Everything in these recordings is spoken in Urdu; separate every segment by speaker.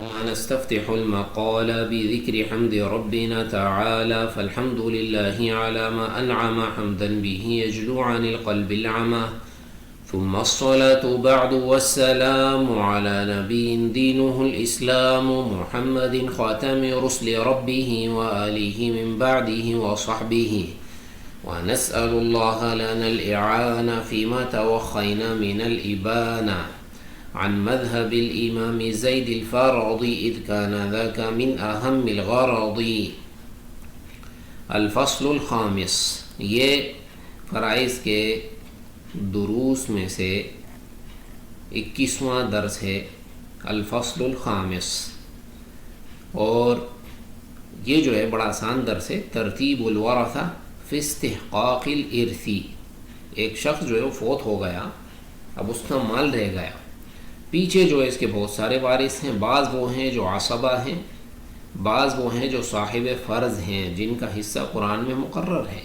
Speaker 1: نستفتح المقال بذكر حمد ربنا تعالى فالحمد لله على ما أنعم حمدا به يجلو عن القلب العمى ثم الصلاة بعد والسلام على نبي دينه الإسلام محمد خاتم رسل ربه وآله من بعده وصحبه ونسأل الله لنا الإعانة فيما توخينا من الإبانة عن مذهب الإمام زيد الفارضي إذ كان ذاك من أهم الغرض. الفصل الخامس، یہ فرائض کے دروس میں سے 21واں درس ہے، الفصل الخامس. اور یہ جو ہے بڑا آسان درس ہے. ترتیب الورثہ فی استحقاق الارث. ایک شخص جو ہے وہ فوت ہو گیا، اب اس کا مال رہ گیا، پیچھے جو ہے اس کے بہت سارے وارث ہیں. بعض وہ ہیں جو عصبہ ہیں، بعض وہ ہیں جو صاحب فرض ہیں جن کا حصہ قرآن میں مقرر ہے.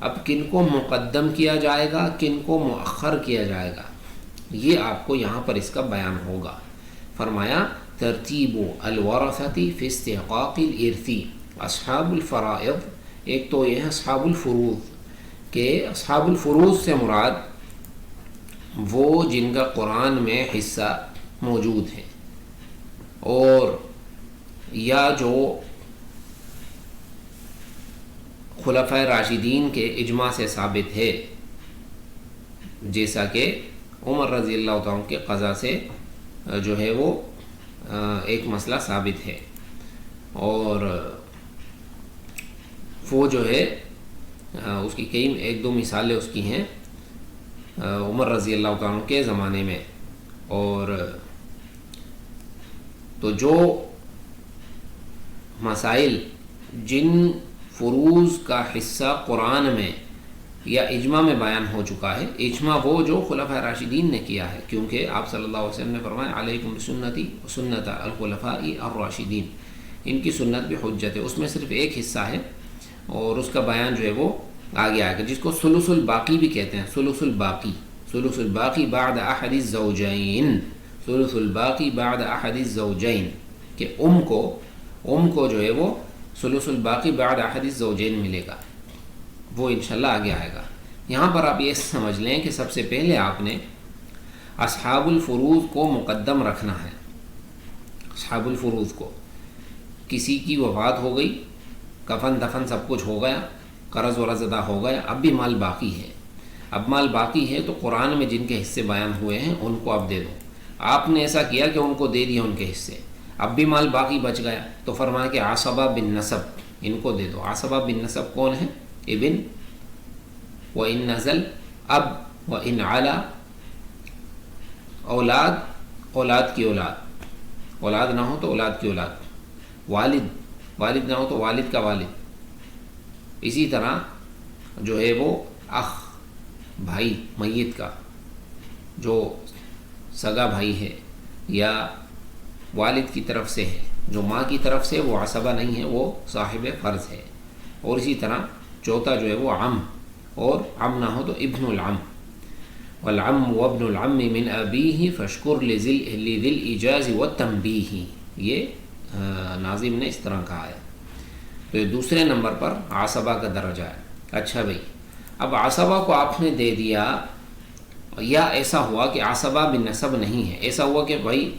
Speaker 1: اب کن کو مقدم کیا جائے گا، کن کو مؤخر کیا جائے گا، یہ آپ کو یہاں پر اس کا بیان ہوگا. فرمایا ترتیب الورثۃ فی استحقاق الارث. اصحاب الفرائض، ایک تو یہ ہے اصحاب الفروض، کہ اصحاب الفروض سے مراد وہ جن کا قرآن میں حصہ موجود ہے، اور یا جو خلفائے راشدین کے اجماع سے ثابت ہے، جیسا کہ عمر رضی اللہ تعالیٰ کے قضا سے جو ہے وہ ایک مسئلہ ثابت ہے. اور وہ جو ہے اس کی کئی ایک دو مثالیں اس کی ہیں عمر رضی اللہ تعالیٰ کے زمانے میں. اور تو جو مسائل جن فروض کا حصہ قرآن میں یا اجماع میں بیان ہو چکا ہے، اجماع وہ جو خلفاء راشدین نے کیا ہے، کیونکہ آپ صلی اللہ علیہ وسلم نے فرمایا علیکم بسنتی وسنت الخلفاء الراشدین، ان کی سنت بھی حجت ہے. اس میں صرف ایک حصہ ہے اور اس کا بیان جو ہے وہ آگے آئے گا، جس کو ثلث الباقی بھی کہتے ہیں. ثلث الباقی بعد احد الزوجین، ثلث الباقی بعد احد الزوجین، کہ ام کو جو ہے وہ ثلث الباقی بعد احد الزوجین ملے گا. وہ انشاءاللہ آگے آئے گا. یہاں پر آپ یہ سمجھ لیں کہ سب سے پہلے آپ نے اصحاب الفروض کو مقدم رکھنا ہے. اصحاب الفروض کو، کسی کی وفات ہو گئی، کفن دفن سب کچھ ہو گیا، قرض ورض ادا ہو گیا، اب بھی مال باقی ہے. اب مال باقی ہے تو قرآن میں جن کے حصے بیان ہوئے ہیں ان کو اب دے دو. آپ نے ایسا کیا کہ ان کو دے دیا ان کے حصے، اب بھی مال باقی بچ گیا تو فرمایا کہ عصبہ بن نسب ان کو دے دو. عصبہ بن نسب کون ہے؟ ابن و ان نزل، اب و ان علا، اولاد کی اولاد نہ ہو تو اولاد کی اولاد، والد نہ ہو تو والد کا والد. اسی طرح جو ہے وہ اخ، بھائی میت کا جو سگا بھائی ہے یا والد کی طرف سے ہے، جو ماں کی طرف سے وہ عصبہ نہیں ہے، وہ صاحب فرض ہے. اور اسی طرح چوتھا جو ہے وہ عم، اور عم نہ ہو تو ابن العم. والعم وابن العم من ابیہ فاشکر لذی الایجاز والتنبیہ، یہ ناظم نے اس طرح کہا ہے. تو یہ دوسرے نمبر پر عصبہ کا درجہ ہے. اچھا بھائی، اب عصبہ کو آپ نے دے دیا، یا ایسا ہوا کہ عصبہ بن نسب نہیں ہے، ایسا ہوا کہ بھائی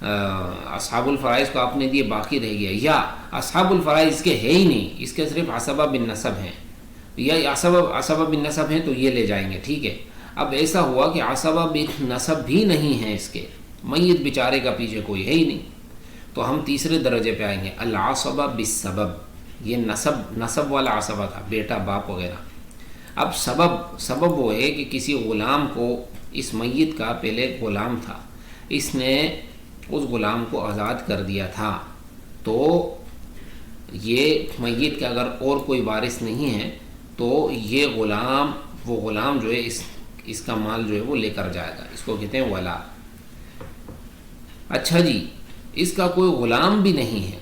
Speaker 1: اصحاب الفرائض کو آپ نے دیے باقی رہ گیا، یا اصحاب الفرائض اس کے ہے ہی نہیں، اس کے صرف عصبہ بن نسب ہیں، یا عصبہ بن نسب ہیں تو یہ لے جائیں گے، ٹھیک ہے. اب ایسا ہوا کہ عصبہ بن نسب بھی نہیں ہے، اس کے میت بیچارے کا پیچھے کوئی ہے ہی نہیں، تو ہم تیسرے درجے پہ آئیں گے، العصبہ بالسبب. یہ نسب والا عصبہ تھا، بیٹا باپ وغیرہ. اب سبب وہ ہے کہ کسی غلام کو، اس میت کا پہلے ایک غلام تھا، اس نے اس غلام کو آزاد کر دیا تھا، تو یہ میت کا اگر اور کوئی وارث نہیں ہے تو یہ وہ غلام جو ہے اس کا مال جو ہے وہ لے کر جائے گا. اس کو کہتے ہیں ولا. اچھا جی، اس کا کوئی غلام بھی نہیں ہے،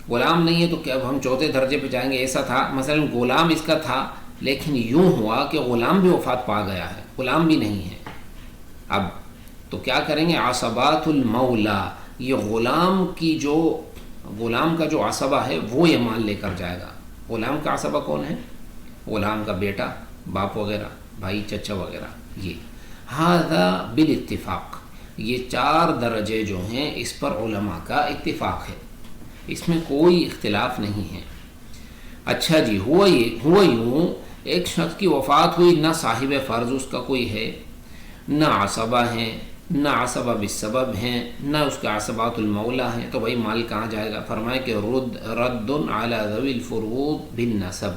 Speaker 1: غلام نہیں ہے تو کیا اب ہم چوتھے درجے پہ جائیں گے؟ ایسا تھا مثلا غلام اس کا تھا، لیکن یوں ہوا کہ غلام بھی وفات پا گیا ہے، غلام بھی نہیں ہے. اب تو کیا کریں گے؟ عصبات المولا، یہ غلام کا جو عصبہ ہے وہ یہ مال لے کر جائے گا. غلام کا عصبہ کون ہے؟ غلام کا بیٹا، باپ وغیرہ، بھائی، چچا وغیرہ. یہ ھذا بالاتفاق، یہ 4 درجے جو ہیں اس پر علماء کا اتفاق ہے، اس میں کوئی اختلاف نہیں ہے. اچھا جی، ہوا یوں ایک شخص کی وفات ہوئی، نہ صاحب فرض اس کا کوئی ہے، نہ عصبہ ہیں، نہ عصبہ بالسبب ہیں، نہ اس کے عصبات المولا ہیں، تو بھائی مال کہاں جائے گا؟ فرمائے کہ رد علی ذوی الفروض بالنسب.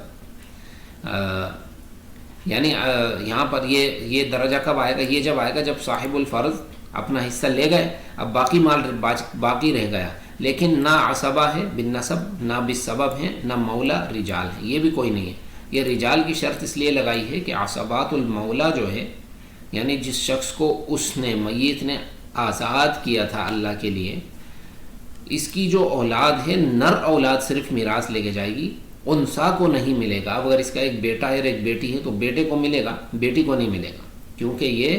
Speaker 1: یعنی یہاں پر یہ درجہ کب آئے گا؟ یہ جب آئے گا جب صاحب الفرض اپنا حصہ لے گئے، اب باقی مال باقی رہ گیا، لیکن نہ عصبہ ہے بالنسب، نہ بالسبب ہیں، نہ مولا رجال ہیں، یہ بھی کوئی نہیں ہے. یہ رجال کی شرط اس لیے لگائی ہے کہ عصبات المولا جو ہے، یعنی جس شخص کو اس نے میت نے آزاد کیا تھا اللہ کے لیے، اس کی جو اولاد ہے، نر اولاد صرف میراث لے کے جائے گی، انثیٰ کو نہیں ملے گا. اگر اس کا ایک بیٹا ہے اور ایک بیٹی ہے تو بیٹے کو ملے گا، بیٹی کو نہیں ملے گا، کیونکہ یہ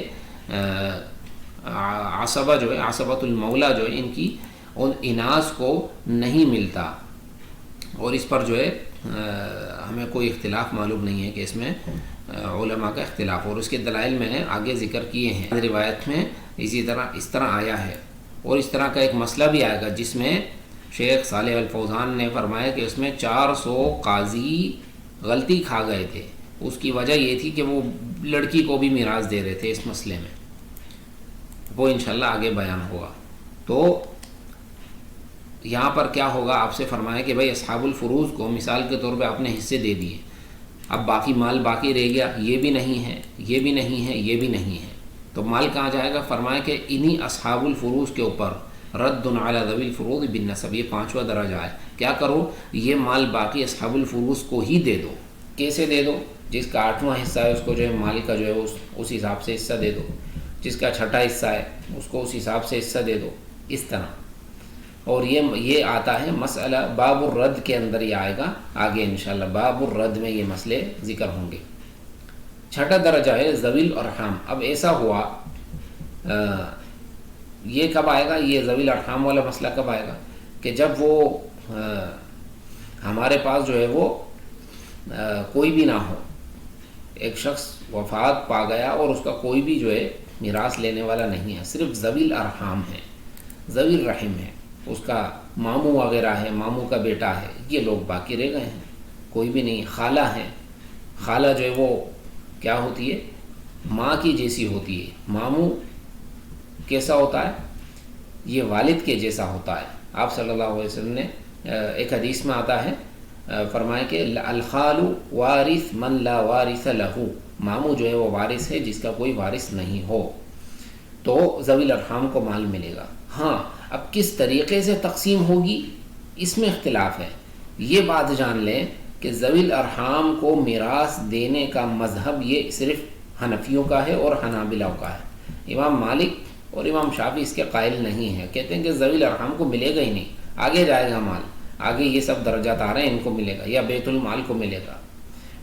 Speaker 1: عصبہ جو ہے، عصبۃ المولا جو ہے، ان کی ان اناث کو نہیں ملتا. اور اس پر جو ہے ہمیں کوئی اختلاف معلوم نہیں ہے کہ اس میں علماء کا اختلاف، اور اس کے دلائل میں نے آگے ذکر کیے ہیں. روایت میں اس طرح آیا ہے، اور اس طرح کا ایک مسئلہ بھی آئے گا جس میں شیخ صالح الفوزان نے فرمایا کہ اس میں 400 قاضی غلطی کھا گئے تھے. اس کی وجہ یہ تھی کہ وہ لڑکی کو بھی میراث دے رہے تھے اس مسئلے میں، وہ انشاءاللہ آگے بیان ہوگا. تو یہاں پر کیا ہوگا؟ آپ سے فرمایا کہ بھائی اصحاب الفروض کو مثال کے طور پہ آپ نے حصے دے دیے، اب باقی مال باقی رہ گیا، یہ بھی نہیں ہے، یہ بھی نہیں ہے، یہ بھی نہیں ہے، تو مال کہاں جائے گا؟ فرمایا کہ انہی اصحاب الفروض کے اوپر رد علی ذوی الفروض بالنسب، یہ 5واں درجہ ہے. کیا کرو؟ یہ مال باقی اصحاب الفروض کو ہی دے دو. کیسے دے دو؟ جس کا 8واں حصہ ہے اس کو جو ہے مال کا جو ہے اس حساب سے حصہ دے دو، جس کا 6واں حصہ ہے اس کو اس حساب سے حصہ دے دو، اس طرح. اور یہ آتا ہے مسئلہ باب الرد کے اندر، یہ آئے گا آگے انشاءاللہ. باب الرد میں یہ مسئلے ذکر ہوں گے. 6واں درجہ ہے ذوی الارحام. اب ایسا ہوا، یہ کب آئے گا؟ یہ ذوی الارحام والا مسئلہ کب آئے گا؟ کہ جب وہ ہمارے پاس جو ہے وہ کوئی بھی نہ ہو، ایک شخص وفات پا گیا اور اس کا کوئی بھی جو ہے میراث لینے والا نہیں ہے، صرف ذوی الارحام ہے، ذوی الرحم ہے، اس کا ماموں وغیرہ ہے، ماموں کا بیٹا ہے، یہ لوگ باقی رہ گئے ہیں، کوئی بھی نہیں. خالہ ہے، خالہ جو ہے وہ کیا ہوتی ہے؟ ماں کی جیسی ہوتی ہے. ماموں کیسا ہوتا ہے؟ یہ والد کے جیسا ہوتا ہے. آپ صلی اللہ علیہ وسلم نے ایک حدیث میں آتا ہے، فرمائے کہ الخال وارث من لا وارث لہ، ماموں جو ہے وہ وارث ہے جس کا کوئی وارث نہیں ہو، تو ذوی الارحام کو مال ملے گا. ہاں، اب کس طریقے سے تقسیم ہوگی اس میں اختلاف ہے. یہ بات جان لیں کہ ذوی الارحام کو میراث دینے کا مذہب یہ صرف حنفیوں کا ہے اور حنابلہ کا ہے. امام مالک اور امام شافعی اس کے قائل نہیں ہیں، کہتے ہیں کہ ذوی الارحام کو ملے گا ہی نہیں، آگے جائے گا مال، آگے یہ سب درجات آ رہے ہیں، ان کو ملے گا، یا بیت المال کو ملے گا،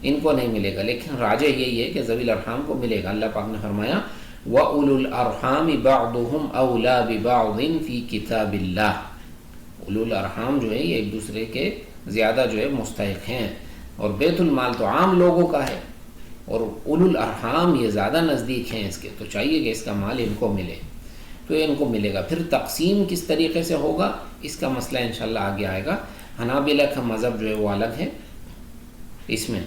Speaker 1: ان کو نہیں ملے گا. لیکن راجح یہی ہے کہ ذوی الارحام کو ملے گا. اللہ پاک نے فرمایا وَأُولُو الْأَرْحَامِ بَعْضُهُمْ أَوْلَىٰ بِبَعْضٍ فِي کِتَابِ اللَّهِ. اولو الارحام جو ہے یہ ایک دوسرے کے زیادہ جو ہے مستحق ہیں، اور بیت المال تو عام لوگوں کا ہے، اور اولو الارحام یہ زیادہ نزدیک ہیں اس کے، تو چاہیے کہ اس کا مال ان کو ملے، تو ان کو ملے گا. پھر تقسیم کس طریقے سے ہوگا اس کا مسئلہ انشاءاللہ آگے آئے گا. حنابلہ کا مذہب جو ہے وہ الگ ہے اس میں،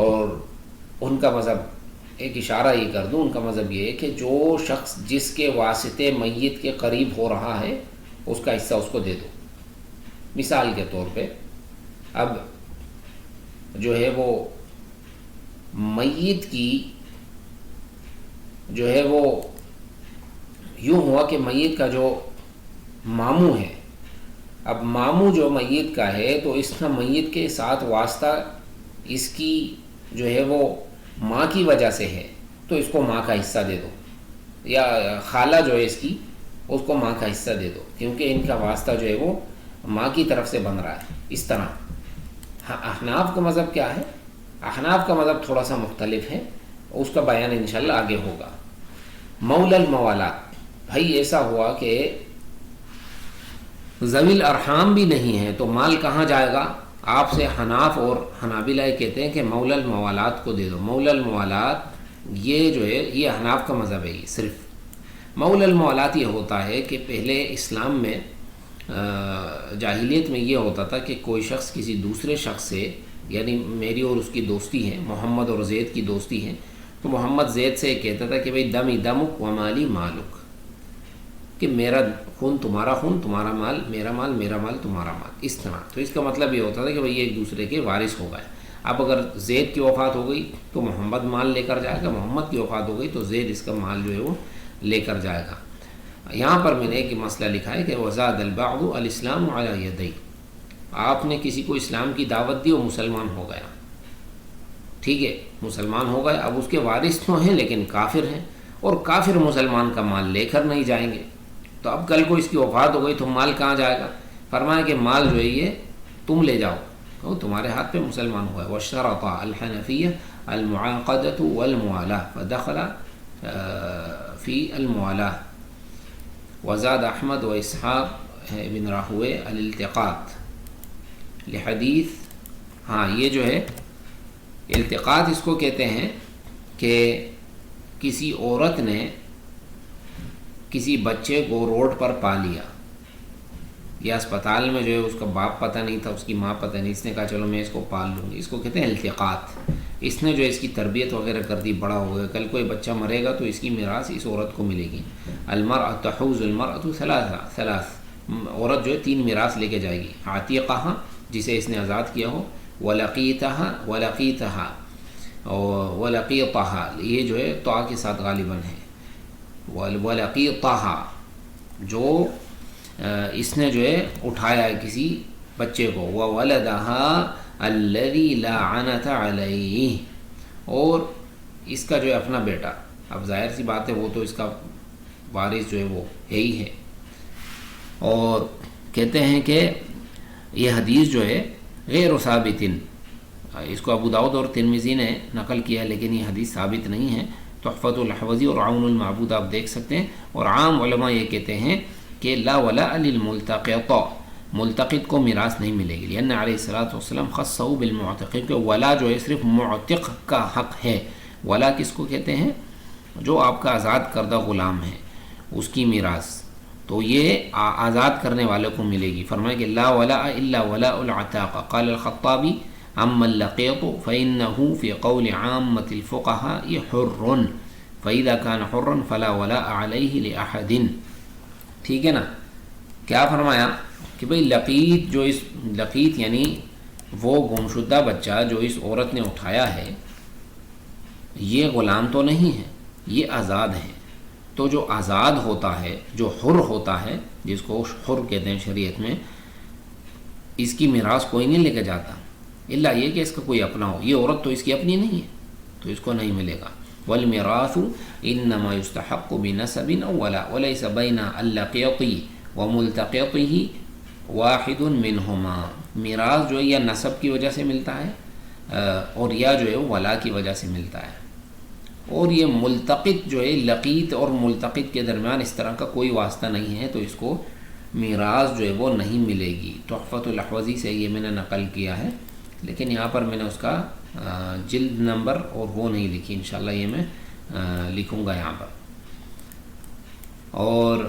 Speaker 1: اور ان کا مذہب ایک اشارہ یہ کر دوں، ان کا مذہب یہ ہے کہ جو شخص جس کے واسطے میت کے قریب ہو رہا ہے اس کا حصہ اس کو دے دو. مثال کے طور پہ اب جو ہے وہ میت کی جو ہے وہ یوں ہوا کہ میت کا جو ماموں ہے، اب ماموں جو میت کا ہے تو اس کا میت کے ساتھ واسطہ اس کی جو ہے وہ ماں کی وجہ سے ہے، تو اس کو ماں کا حصہ دے دو، یا خالہ جو ہے اس کی، اس کو ماں کا حصہ دے دو، کیونکہ ان کا واسطہ جو ہے وہ ماں کی طرف سے بن رہا ہے. اس طرح احناف کا مذہب کیا ہے؟ احناف کا مذہب تھوڑا سا مختلف ہے، اس کا بیان انشاءاللہ آگے ہوگا. مولا الموالات، بھائی ایسا ہوا کہ ذوی الارحام بھی نہیں ہیں تو مال کہاں جائے گا؟ آپ سے حناف اور حنابلہ کہتے ہیں کہ مولا الموالات کو دے دو. مولا الموالات یہ جو ہے یہ حناف کا مذہب ہے. یہ صرف مولا الموالات یہ ہوتا ہے کہ پہلے اسلام میں جاہلیت میں یہ ہوتا تھا کہ کوئی شخص کسی دوسرے شخص سے، یعنی میری اور اس کی دوستی ہے، محمد اور زید کی دوستی ہے، تو محمد زید سے کہتا تھا کہ بھئی دمی دمک و مالی مالک، کہ میرا خون تمہارا خون، تمہارا مال میرا مال، میرا مال تمہارا مال، اس طرح. تو اس کا مطلب یہ ہوتا تھا کہ بھئی ایک دوسرے کے وارث ہو گئے. اب اگر زید کی وفات ہو گئی تو محمد مال لے کر جائے گا، محمد کی وفات ہو گئی تو زید اس کا مال جو ہے وہ لے کر جائے گا. یہاں پر میں نے ایک مسئلہ لکھا ہے کہ وزاد البعض الاسلام علی یدی، آپ نے کسی کو اسلام کی دعوت دی اور مسلمان ہو گیا، ٹھیک ہے، مسلمان ہو گئے، اب اس کے وارث تو ہیں لیکن کافر ہیں، اور کافر مسلمان کا مال لے کر نہیں جائیں گے. تو اب کل کو اس کی وفات ہو گئی تو مال کہاں جائے گا؟ فرمایا کہ مال جو ہے یہ تم لے جاؤ، تو تمہارے ہاتھ پہ مسلمان ہوا ہے. واشترط الحنفیہ المعاقدۃ والموالاۃ فدخل فی الموالاۃ. وزاد احمد و اسحاق ابن راہوے الالتقاط لحدیث. ہاں یہ جو ہے التقاط اس کو کہتے ہیں کہ کسی عورت نے کسی بچے کو روڈ پر پا لیا، یا اسپتال میں جو ہے اس کا باپ پتہ نہیں تھا، اس کی ماں پتہ نہیں، اس نے کہا چلو میں اس کو پال لوں گی، اس کو کہتے ہیں التقاط. اس نے جو اس کی تربیت وغیرہ کر دی، بڑا ہو گیا، کل کوئی بچہ مرے گا تو اس کی میراث اس عورت کو ملے گی. المرأۃ تحوز المرأۃ ثلاث، عورت جو ہے 3 میراث لے کے جائے گی. عتیقہ جسے اس نے آزاد کیا ہو، ولقیتہا یہ جو ہے طا کے ساتھ غالباً ہے، ولقیتہا جو اس نے جو ہے اٹھایا ہے کسی بچے کو، وولدہا الذی لا عنت علیہ، اور اس کا جو ہے اپنا بیٹا. اب ظاہر سی بات ہے وہ تو اس کا وارث جو ہے وہ ہے ہی ہے. اور کہتے ہیں کہ یہ حدیث جو ہے غیر ثابت، اس کو ابو داؤد اور ترمذی نے نقل کیا ہے لیکن یہ حدیث ثابت نہیں ہے. تحفۃ الحوزی اور عون المعبود آپ دیکھ سکتے ہیں. اور عام علماء یہ کہتے ہیں کہ لا ولاء للملتقط، ملتقط کو میراث نہیں ملے گی، لأن علیہ الصلوۃ والسلام خصہ بالمعتق، کہ ولا جو ہے صرف معتق کا حق ہے. ولا کس کو کہتے ہیں؟ جو آپ کا آزاد کردہ غلام ہے اس کی میراث، تو یہ آزاد کرنے والے کو ملے گی. فرمایا کہ لا ولاء الا ولاء العتاق. قال الخطابی اما اللقیط فإنه في قول عامة الفقهاء حر فإذا كان حرا فلا ولاء عليه لأحد. ٹھیک ہے نا؟ کیا فرمایا کہ بھئی لقیط، جو اس لقیط یعنی وہ گمشدہ بچہ جو اس عورت نے اٹھایا ہے، یہ غلام تو نہیں ہے، یہ آزاد ہے. تو جو آزاد ہوتا ہے، جو حر ہوتا ہے، جس کو حر کہتے ہیں شریعت میں، اس کی میراث کوئی نہیں لے کے جاتا، الا یہ کہ اس کا کوئی اپنا ہو. یہ عورت تو اس کی اپنی نہیں ہے تو اس کو نہیں ملے گا. والمیراث انما یستحق بنسب او ولاء وليس بین اللقیط وملتقطه واحد منہما. میراث جو ہے یا نسب کی وجہ سے ملتا ہے اور یا جو ہے ولا کی وجہ سے ملتا ہے. اور یہ ملتقط جو ہے، لقیط اور ملتقط کے درمیان اس طرح کا کوئی واسطہ نہیں ہے، تو اس کو میراث جو ہے وہ نہیں ملے گی. تحفۃ الاحوزی سے یہ میں نے نقل کیا ہے، لیکن یہاں پر میں نے اس کا جلد نمبر اور وہ نہیں لکھی، انشاءاللہ یہ میں لکھوں گا یہاں پر. اور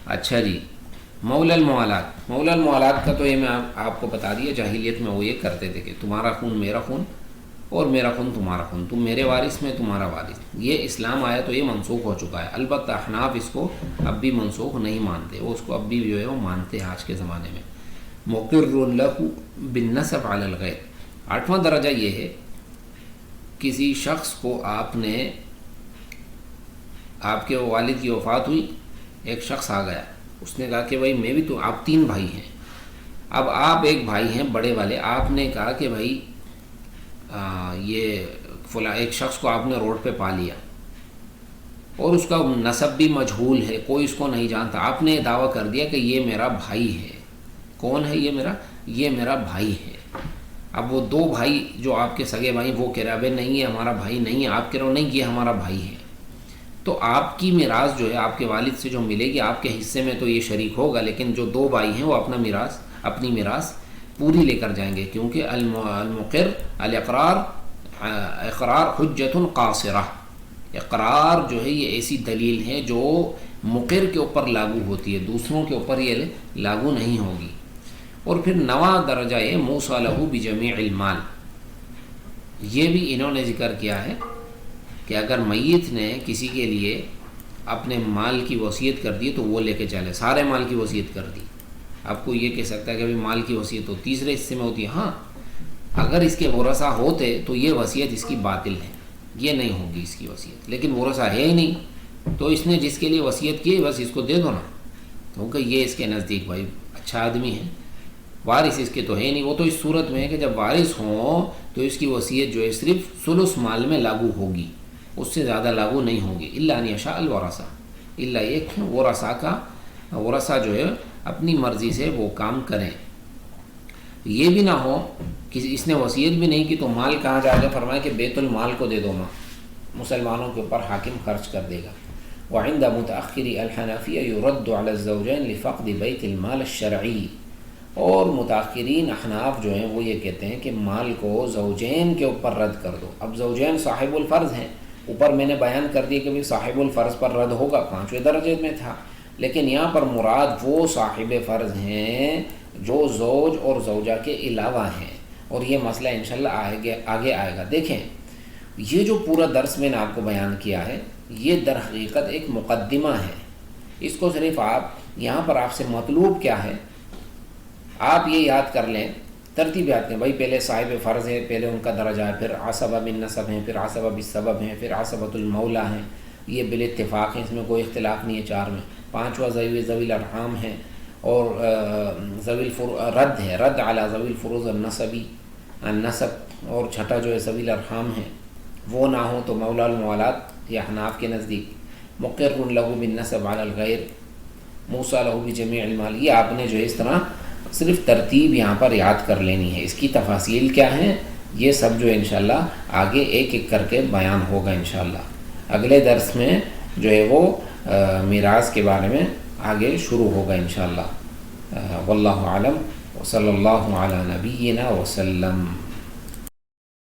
Speaker 1: اچھا جی، مولا الموالات. مولا الموالات کا تو یہ میں آپ کو بتا دیا، جاہلیت میں وہ یہ کرتے تھے کہ تمہارا خون میرا خون اور میرا خون تمہارا خون، تم میرے وارث میں تمہارا وارث. یہ اسلام آیا تو یہ منسوخ ہو چکا ہے. البتہ احناف اس کو اب بھی منسوخ نہیں مانتے، وہ اس کو اب بھی جو ہے وہ مانتے ہیں آج کے زمانے میں. مقر له بالنسب علی الغیر. 8واں درجہ یہ ہے، کسی شخص کو آپ نے، آپ کے والد کی وفات ہوئی، ایک شخص آ گیا، اس نے کہا کہ بھائی میں بھی تو، آپ 3 بھائی ہیں، اب آپ ایک بھائی ہیں بڑے والے، آپ نے کہا کہ بھائی یہ فلاں ایک شخص کو آپ نے روڈ پہ پا لیا اور اس کا نسب بھی مجہول ہے، کوئی اس کو نہیں جانتا، آپ نے دعویٰ کر دیا کہ یہ میرا بھائی ہے. کون ہے یہ میرا بھائی ہے. اب وہ دو بھائی جو آپ کے سگے بھائی وہ کہہ رہے ابے نہیں یہ ہمارا بھائی نہیں ہے، آپ کہہ رہے ہو نہیں یہ ہمارا بھائی ہے، تو آپ کی میراث جو ہے آپ کے والد سے جو ملے گی آپ کے حصے میں تو یہ شریک ہوگا، لیکن جو دو بھائی ہیں وہ اپنی میراث پوری لے کر جائیں گے، کیونکہ المقر الاقرار اقرار حجت قاصرہ، اقرار جو ہے یہ ایسی دلیل ہے جو مقر کے اوپر لاگو ہوتی ہے، دوسروں کے اوپر یہ لاگو نہیں ہوگی۔ اور پھر نواں درجہ ہے موصی لہ بجمیع المال، یہ بھی انہوں نے ذکر کیا ہے کہ اگر میت نے کسی کے لیے اپنے مال کی وصیت کر دی تو وہ لے کے چلے، سارے مال کی وصیت کر دی۔ آپ کو یہ کہہ سکتا ہے کہ ابھی مال کی وصیت تو تیسرے حصے میں ہوتی ہے، ہاں اگر اس کے ورثہ ہوتے تو یہ وصیت اس کی باطل ہے، یہ نہیں ہوگی اس کی وصیت، لیکن ورثہ ہے ہی نہیں تو اس نے جس کے لیے وصیت کی بس اس کو دے دو نا، کیونکہ یہ اس کے نزدیک بھائی اچھا آدمی ہے، وارث اس کے تو ہے نہیں، وہ تو اس صورت میں ہے کہ جب وارث ہوں تو اس کی وصیت جو ہے صرف ثلث مال میں لاگو ہوگی، اس سے زیادہ لاگو نہیں ہوگی، الا ان یشاء الورثہ، الا یہ کہ ورثہ جو ہے اپنی مرضی سے وہ کام کریں۔ یہ بھی نہ ہو کہ اس نے وصیت بھی نہیں کی تو مال کہاں جا کے فرمایا کہ بیت المال کو دے دو، ماں مسلمانوں کے اوپر حاکم خرچ کر دے گا۔ وعند متأخر الحنفیہ يرد على الزوجین لفقد بیت المال الشرعی، اور متاخرین احناف جو ہیں وہ یہ کہتے ہیں کہ مال کو زوجین کے اوپر رد کر دو۔ اب زوجین صاحب الفرض ہیں، اوپر میں نے بیان کر دیا کہ بھی صاحب الفرض پر رد ہوگا، 5ویں درجے میں تھا، لیکن یہاں پر مراد وہ صاحب فرض ہیں جو زوج اور زوجہ کے علاوہ ہیں، اور یہ مسئلہ انشاءاللہ آگے آئے گا۔ دیکھیں یہ جو پورا درس میں نے آپ کو بیان کیا ہے یہ در حقیقت ایک مقدمہ ہے، اس کو صرف آپ یہاں پر آپ سے مطلوب کیا ہے آپ یہ یاد کر لیں، ترتیب یاد کریں، بھائی پہلے صاحب فرض ہے، پہلے ان کا درجہ ہے، پھر عصبہ بن نسب ہیں، پھر عصبہ بالسبب ہیں، پھر عصبۃ المولا ہیں، یہ بالاتفاق ہیں، اس میں کوئی اختلاف نہیں ہے، 4 میں 5واں ذوی الارحام ہیں، اور رد ہے، رد علی ذوی الفروض النسب، اور چھٹا جو ہے ذوی الارحام ہیں، وہ نہ ہو تو مولا الموالات یا حناف کے نزدیک مقر لہ بالنسب علی الغیر موصی لہ بجمیع المال۔ یہ آپ نے جو ہے اس طرح صرف ترتیب یہاں پر یاد کر لینی ہے، اس کی تفاصیل کیا ہیں یہ سب جو ہے انشاءاللہ آگے ایک ایک کر کے بیان ہوگا انشاءاللہ۔ اگلے درس میں جو ہے وہ میراث کے بارے میں آگے شروع ہوگا انشاءاللہ۔ واللہ اعلم وصلی اللہ علی نبینا وسلم۔